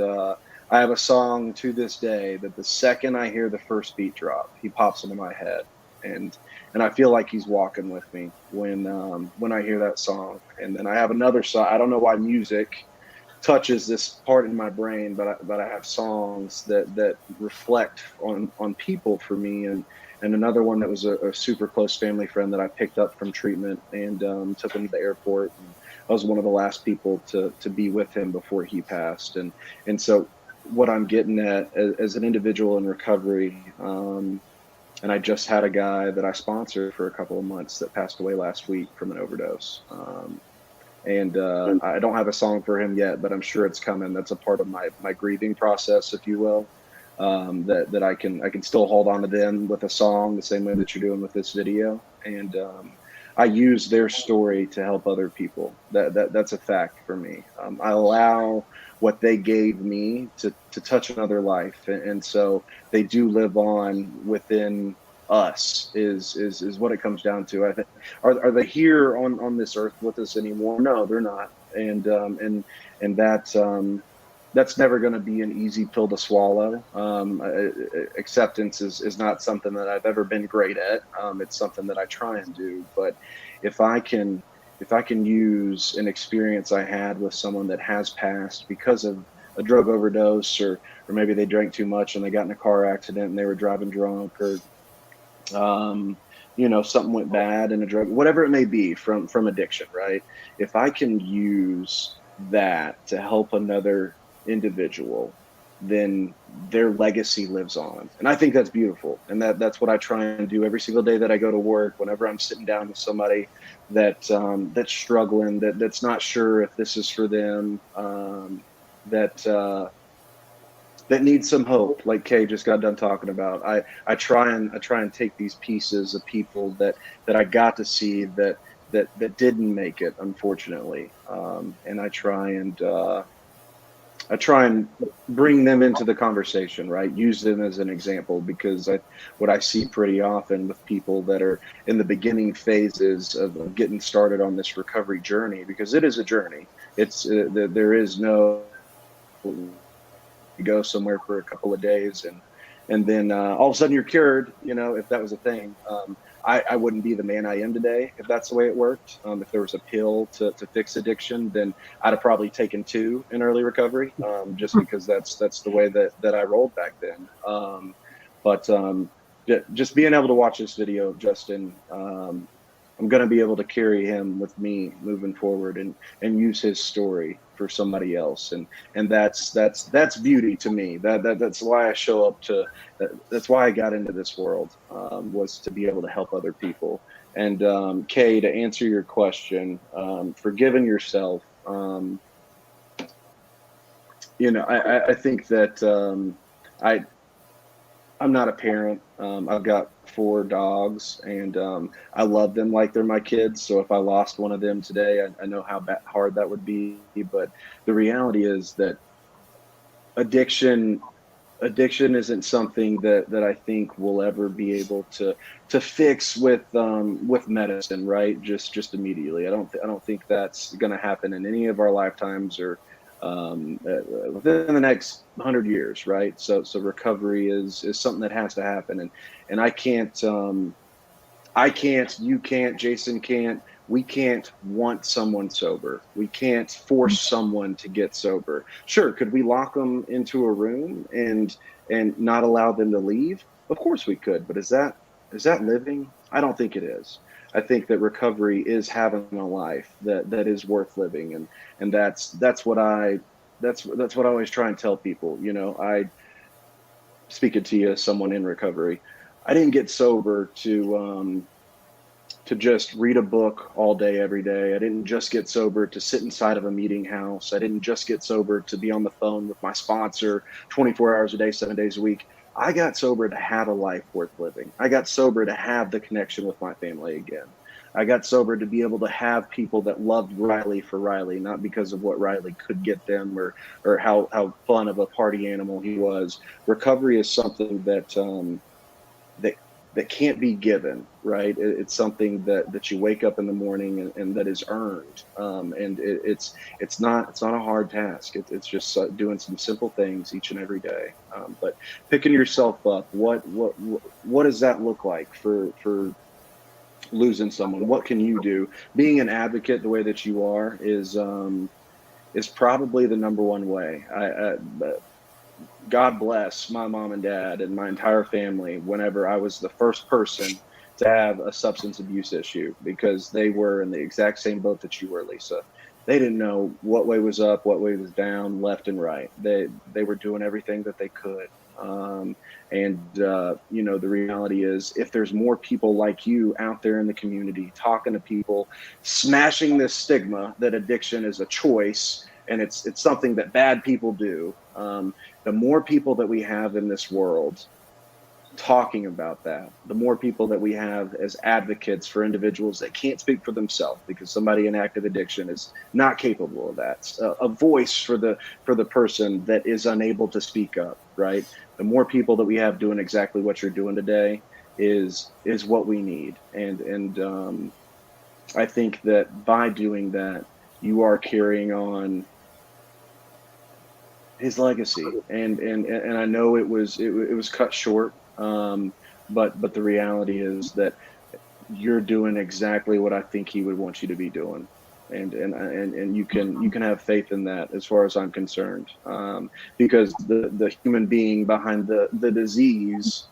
I have a song to this day that the second I hear the first beat drop, he pops into my head, and I feel like he's walking with me when I hear that song. And then I have another song. I don't know why music touches this part in my brain, but I have songs that reflect on people for me, and another one that was a super close family friend that I picked up from treatment and took him to the airport. And I was one of the last people to be with him before he passed, and so what I'm getting at as an individual in recovery, and I just had a guy that I sponsored for a couple of months that passed away last week from an overdose. And I don't have a song for him yet, but I'm sure it's coming. That's a part of my grieving process, if you will, that I can still hold on to them with a song the same way that you're doing with this video. And I use their story to help other people. That's a fact for me. I allow what they gave me to touch another life, and so they do live on within us is what it comes down to. I think are they here on this earth with us anymore? No, they're not. And that's never going to be an easy pill to swallow. Acceptance is not something that I've ever been great at. It's something that I try and do. But if I can use an experience I had with someone that has passed because of a drug overdose, or maybe they drank too much and they got in a car accident and they were driving drunk, or something went bad in a drug, whatever it may be from addiction, right? If I can use that to help another individual, then their legacy lives on. And I think that's beautiful. And that's what I try and do every single day that I go to work. Whenever I'm sitting down with somebody that's struggling, that's not sure if this is for them, that needs some hope, like Kay just got done talking about. I try and take these pieces of people that I got to see that didn't make it, unfortunately, and I try and bring them into the conversation, right? Use them as an example, because what I see pretty often with people that are in the beginning phases of getting started on this recovery journey, because it is a journey. It's there is no, you go somewhere for a couple of days and then all of a sudden you're cured. If that was a thing, I wouldn't be the man I am today if that's the way it worked. If there was a pill to fix addiction, then I'd have probably taken 2 in early recovery, just because that's the way that I rolled back then. But just being able to watch this video, Justin, I'm going to be able to carry him with me moving forward and use his story for somebody else. And that's beauty to me. That's why I show up to, that's why I got into this world, was to be able to help other people. And Kay, to answer your question, forgiving yourself, I think that I'm not a parent. I've got 4 dogs, and I love them like they're my kids. So if I lost one of them today, I know how hard that would be. But the reality is that addiction isn't something that I think we'll ever be able to fix with medicine, right? Just immediately. I don't think that's going to happen in any of our lifetimes, or within the next 100 years, right? So recovery is something that has to happen, and I can't, you can't, Jason can't, we can't want someone sober. We can't force someone to get sober. Sure, could we lock them into a room and not allow them to leave? Of course we could, but is that living? I don't think it is. I think that recovery is having a life that is worth living, and that's what I always try and tell people. I, speaking to you as someone in recovery, I didn't get sober to just read a book all day every day. I didn't just get sober to sit inside of a meeting house. I didn't just get sober to be on the phone with my sponsor 24 hours a day, 7 days a week. I got sober to have a life worth living. I got sober to have the connection with my family again. I got sober to be able to have people that loved Riley for Riley, not because of what Riley could get them or how fun of a party animal he was. Recovery is something that can't be given, right? It's something that you wake up in the morning and that is earned. And it's not a hard task. It's just doing some simple things each and every day. But picking yourself up, what does that look like for losing someone? What can you do? Being an advocate the way that you are is probably the number one way. God bless my mom and dad and my entire family whenever I was the first person to have a substance abuse issue, because they were in the exact same boat that you were, Lisa. They didn't know what way was up, what way was down, left and right. They were doing everything that they could. The reality is, if there's more people like you out there in the community talking to people, smashing this stigma that addiction is a choice and it's something that bad people do, the more people that we have in this world talking about that, the more people that we have as advocates for individuals that can't speak for themselves because somebody in active addiction is not capable of that, a voice for the person that is unable to speak up, right? The more people that we have doing exactly what you're doing today is what we need. And I think that by doing that, you are carrying on his legacy, and I know it was cut short, but the reality is that you're doing exactly what I think he would want you to be doing, and you can have faith in that, as far as I'm concerned, because the human being behind the disease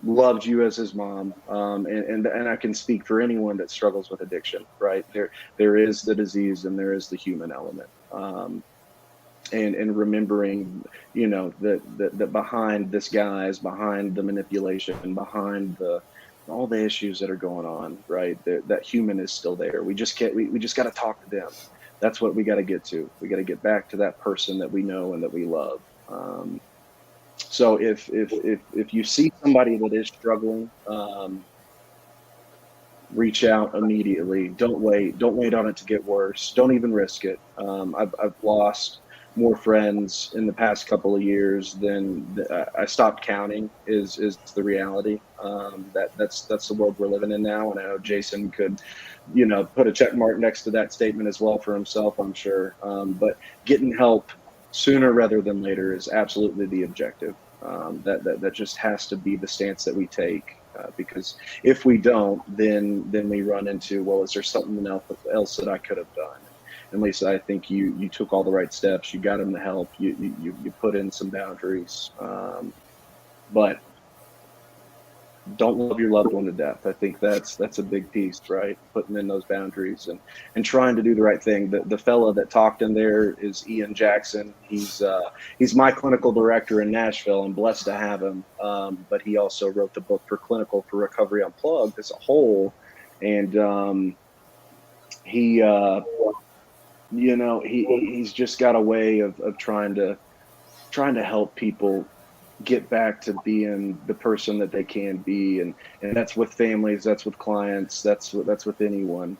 loved you as his mom, and I can speak for anyone that struggles with addiction, right? There is the disease and there is the human element. and remembering, you know, that behind this guise, behind the manipulation, behind all the issues that are going on, right? That human is still there. We just can't. We just got to talk to them. That's what we got to get to. We got to get back to that person that we know and that we love. So if you see somebody that is struggling, reach out immediately. Don't wait. Don't wait on it to get worse. Don't even risk it. I've lost more friends in the past couple of years than I stopped counting. Is the reality. That's the world we're living in now. And I know Jason could, you know, put a check mark next to that statement as well for himself, I'm sure. But getting help sooner rather than later is absolutely the objective. That just has to be the stance that we take. Because if we don't, then we run into, well, is there something else that I could have done? And Lisa, I think you took all the right steps. You got him the help. You put in some boundaries, but don't love your loved one to death. I think that's a big piece, right? Putting in those boundaries and trying to do the right thing. The fella that talked in there is Ian Jackson. He's my clinical director in Nashville. I'm blessed to have him. But he also wrote the book for Recovery Unplugged as a whole. And he you know, he's just got a way of trying to help people get back to being the person that they can be, and that's with families, that's with clients, that's with anyone.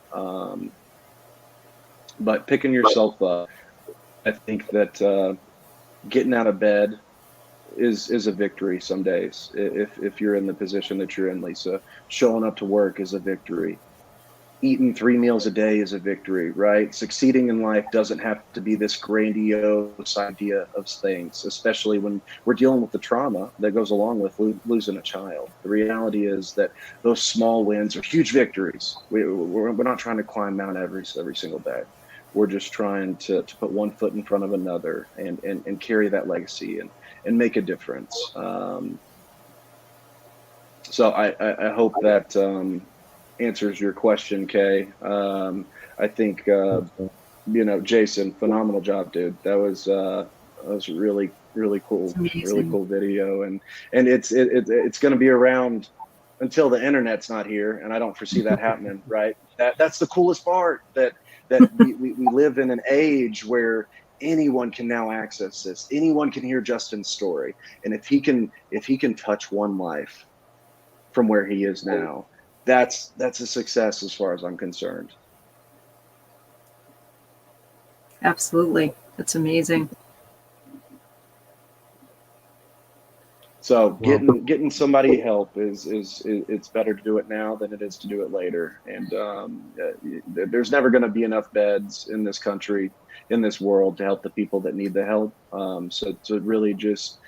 But picking yourself up, I think that getting out of bed is a victory some days. If you're in the position that you're in, Lisa, showing up to work is a victory. Eating 3 meals a day is a victory, right? Succeeding in life doesn't have to be this grandiose idea of things, especially when we're dealing with the trauma that goes along with losing a child. The reality is that those small wins are huge victories. We're not trying to climb Mount Everest every single day. We're just trying to put one foot in front of another and carry that legacy and make a difference. So I hope that answers your question, Kay. I think you know, Jason, phenomenal job, dude. That was really cool, really cool video, and it's going to be around until the internet's not here, and I don't foresee that happening. Right? That's the coolest part. That we live in an age where anyone can now access this. Anyone can hear Justin's story, and if he can touch one life from where he is now, that's a success as far as I'm concerned. Absolutely. That's amazing. So getting somebody help is it's better to do it now than it is to do it later. And there's never going to be enough beds in this country, in this world, to help the people that need the help. So really just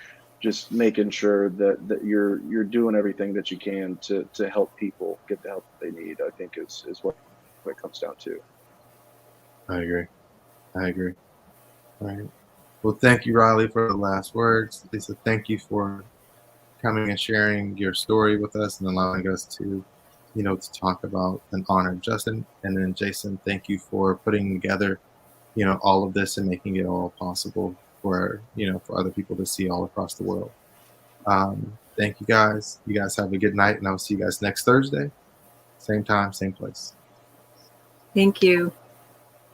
making sure that you're doing everything that you can to help people get the help that they need, I think is what it comes down to. I agree. All right. Well, thank you, Riley, for the last words. Lisa, thank you for coming and sharing your story with us and allowing us to, you know, to talk about and honor Justin. And then Jason, thank you for putting together, you know, all of this and making it all possible for, you know, for other people to see all across the world. Thank you guys. You guys have a good night, and I'll see you guys next Thursday. Same time, same place. Thank you.